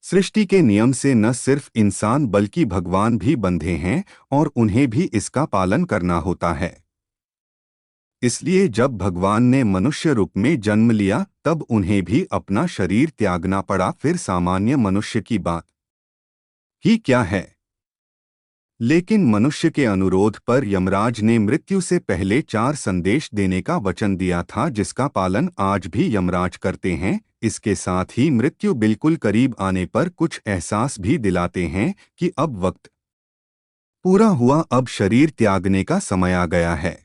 सृष्टि के नियम से न सिर्फ इंसान बल्कि भगवान भी बंधे हैं और उन्हें भी इसका पालन करना होता है। इसलिए जब भगवान ने मनुष्य रूप में जन्म लिया तब उन्हें भी अपना शरीर त्यागना पड़ा। फिर सामान्य मनुष्य की बात ही क्या है, लेकिन मनुष्य के अनुरोध पर यमराज ने मृत्यु से पहले 4 संदेश देने का वचन दिया था, जिसका पालन आज भी यमराज करते हैं। इसके साथ ही मृत्यु बिल्कुल करीब आने पर कुछ एहसास भी दिलाते हैं कि अब वक्त पूरा हुआ, अब शरीर त्यागने का समय आ गया है।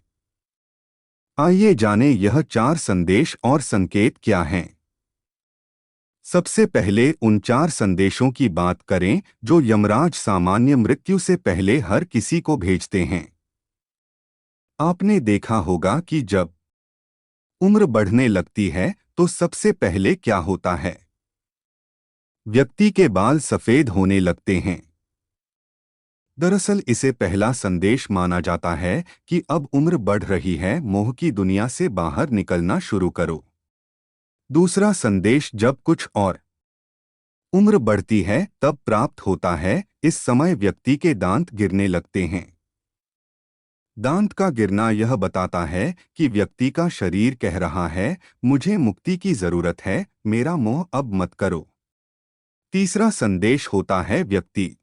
आइए जानें यह 4 संदेश और संकेत क्या हैं। सबसे पहले उन 4 संदेशों की बात करें जो यमराज सामान्य मृत्यु से पहले हर किसी को भेजते हैं। आपने देखा होगा कि जब उम्र बढ़ने लगती है तो सबसे पहले क्या होता है? व्यक्ति के बाल सफेद होने लगते हैं। दरअसल इसे पहला संदेश माना जाता है कि अब उम्र बढ़ रही है, मोह की दुनिया से बाहर निकलना शुरू करो। दूसरा संदेश जब कुछ और उम्र बढ़ती है तब प्राप्त होता है। इस समय व्यक्ति के दांत गिरने लगते हैं। दांत का गिरना यह बताता है कि व्यक्ति का शरीर कह रहा है, मुझे मुक्ति की जरूरत है, मेरा मोह अब मत करो। तीसरा संदेश होता है व्यक्ति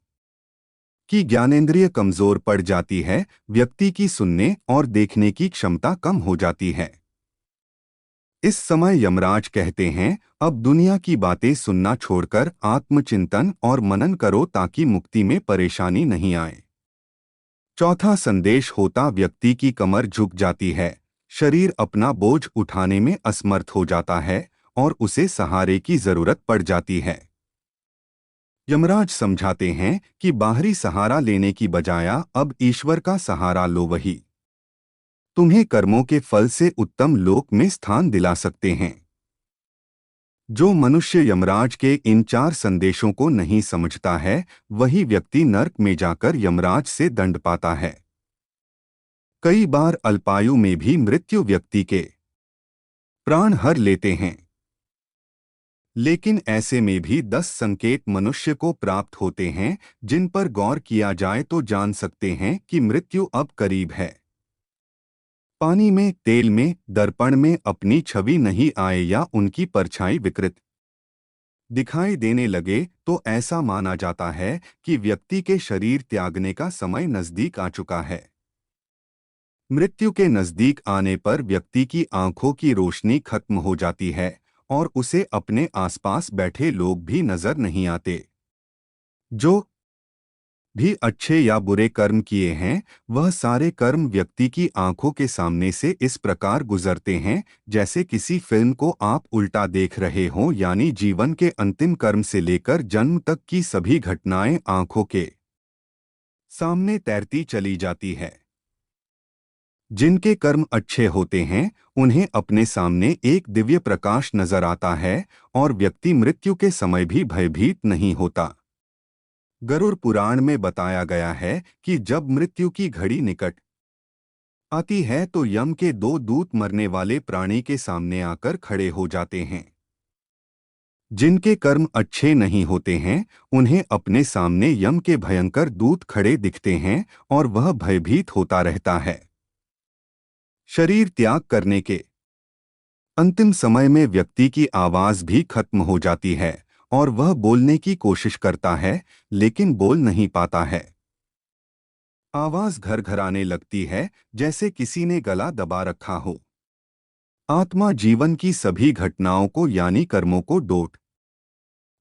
की ज्ञानेंद्रिय कमजोर पड़ जाती है, व्यक्ति की सुनने और देखने की क्षमता कम हो जाती है। इस समय यमराज कहते हैं, अब दुनिया की बातें सुनना छोड़कर आत्मचिंतन और मनन करो ताकि मुक्ति में परेशानी नहीं आए। चौथा संदेश होता व्यक्ति की कमर झुक जाती है, शरीर अपना बोझ उठाने में असमर्थ हो जाता है और उसे सहारे की जरूरत पड़ जाती है। यमराज समझाते हैं कि बाहरी सहारा लेने की बजाय अब ईश्वर का सहारा लो, वही तुम्हें कर्मों के फल से उत्तम लोक में स्थान दिला सकते हैं। जो मनुष्य यमराज के इन 4 संदेशों को नहीं समझता है वही व्यक्ति नर्क में जाकर यमराज से दंड पाता है। कई बार अल्पायु में भी मृत्यु व्यक्ति के प्राण हर लेते हैं, लेकिन ऐसे में भी 10 संकेत मनुष्य को प्राप्त होते हैं जिन पर गौर किया जाए तो जान सकते हैं कि मृत्यु अब करीब है। पानी में, तेल में, दर्पण में अपनी छवि नहीं आए या उनकी परछाई विकृत दिखाई देने लगे तो ऐसा माना जाता है कि व्यक्ति के शरीर त्यागने का समय नजदीक आ चुका है। मृत्यु के नजदीक आने पर व्यक्ति की आंखों की रोशनी खत्म हो जाती है और उसे अपने आसपास बैठे लोग भी नजर नहीं आते। जो भी अच्छे या बुरे कर्म किए हैं वह सारे कर्म व्यक्ति की आंखों के सामने से इस प्रकार गुजरते हैं जैसे किसी फिल्म को आप उल्टा देख रहे हों, यानी जीवन के अंतिम कर्म से लेकर जन्म तक की सभी घटनाएं आंखों के सामने तैरती चली जाती है। जिनके कर्म अच्छे होते हैं उन्हें अपने सामने एक दिव्य प्रकाश नजर आता है और व्यक्ति मृत्यु के समय भी भयभीत नहीं होता। गरुड़ पुराण में बताया गया है कि जब मृत्यु की घड़ी निकट आती है तो यम के 2 दूत मरने वाले प्राणी के सामने आकर खड़े हो जाते हैं। जिनके कर्म अच्छे नहीं होते हैं उन्हें अपने सामने यम के भयंकर दूत खड़े दिखते हैं और वह भयभीत होता रहता है। शरीर त्याग करने के अंतिम समय में व्यक्ति की आवाज भी खत्म हो जाती है और वह बोलने की कोशिश करता है लेकिन बोल नहीं पाता है। आवाज घरघराने लगती है जैसे किसी ने गला दबा रखा हो। आत्मा जीवन की सभी घटनाओं को यानी कर्मों को डोट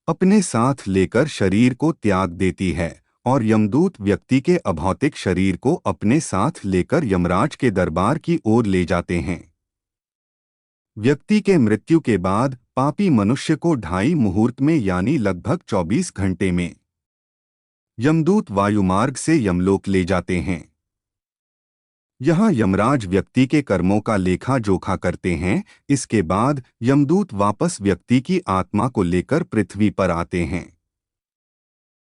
अपने साथ लेकर शरीर को त्याग देती है और यमदूत व्यक्ति के अभौतिक शरीर को अपने साथ लेकर यमराज के दरबार की ओर ले जाते हैं। व्यक्ति के मृत्यु के बाद पापी मनुष्य को 2.5 मुहूर्त में यानी लगभग 24 घंटे में यमदूत वायुमार्ग से यमलोक ले जाते हैं। यहाँ यमराज व्यक्ति के कर्मों का लेखा जोखा करते हैं। इसके बाद यमदूत वापस व्यक्ति की आत्मा को लेकर पृथ्वी पर आते हैं।